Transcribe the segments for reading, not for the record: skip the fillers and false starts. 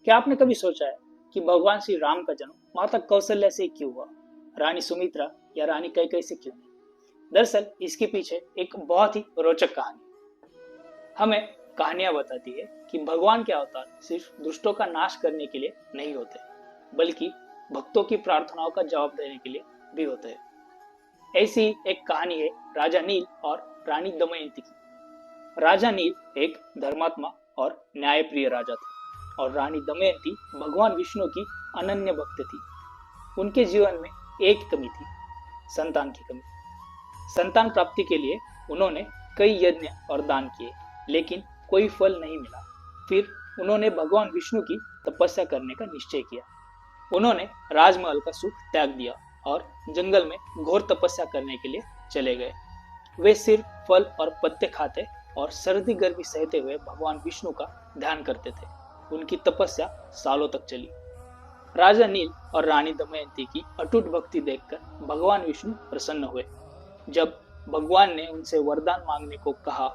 क्या आपने कभी सोचा है कि भगवान श्री राम का जन्म माता कौशल्या से क्यों हुआ, रानी सुमित्रा या रानी कैकेयी से क्यों नहीं? दरअसल इसके पीछे एक बहुत ही रोचक कहानी हमें कहानियां बताती है कि भगवान के अवतार सिर्फ दुष्टों का नाश करने के लिए नहीं होते, बल्कि भक्तों की प्रार्थनाओं का जवाब देने के लिए भी होते हैं। ऐसी ही एक कहानी है राजा नील और रानी दमयंती की। राजा नील एक धर्मात्मा और न्यायप्रिय राजा थे और रानी दमयंती भगवान विष्णु की अनन्य भक्त थी। उनके जीवन में एक कमी थी, संतान की कमी। संतान प्राप्ति के लिए उन्होंने कई यज्ञ और दान किए, लेकिन कोई फल नहीं मिला। फिर उन्होंने भगवान विष्णु की तपस्या करने का निश्चय किया। उन्होंने राजमहल का सुख त्याग दिया और जंगल में घोर तपस्या करने के लिए चले गए। वे सिर्फ फल और पत्ते खाते और सर्दी गर्मी सहते हुए भगवान विष्णु का ध्यान करते थे। उनकी तपस्या सालों तक चली। राजा नील और रानी दमयंती की अटूट भक्ति देखकर भगवान विष्णु प्रसन्न हुए। जब भगवान ने उनसे वरदान मांगने को कहा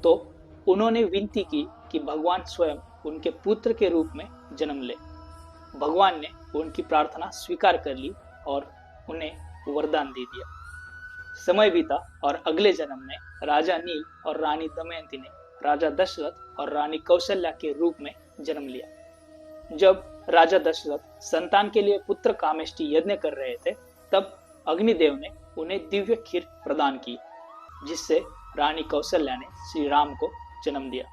तो उन्होंने विनती की कि भगवान स्वयं उनके पुत्र के रूप में जन्म ले। भगवान ने उनकी प्रार्थना स्वीकार कर ली और उन्हें वरदान दे दिया। समय बीता और अगले जन्म में राजा नील और रानी दमयंती ने राजा दशरथ और रानी कौशल्या के रूप में जन्म लिया। जब राजा दशरथ संतान के लिए पुत्र कामेष्टि यज्ञ कर रहे थे, तब अग्निदेव ने उन्हें दिव्य खीर प्रदान की, जिससे रानी कौशल्या ने श्री राम को जन्म दिया।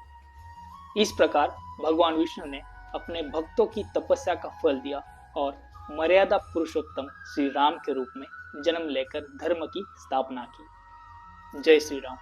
इस प्रकार भगवान विष्णु ने अपने भक्तों की तपस्या का फल दिया और मर्यादा पुरुषोत्तम श्री राम के रूप में जन्म लेकर धर्म की स्थापना की। जय श्री राम।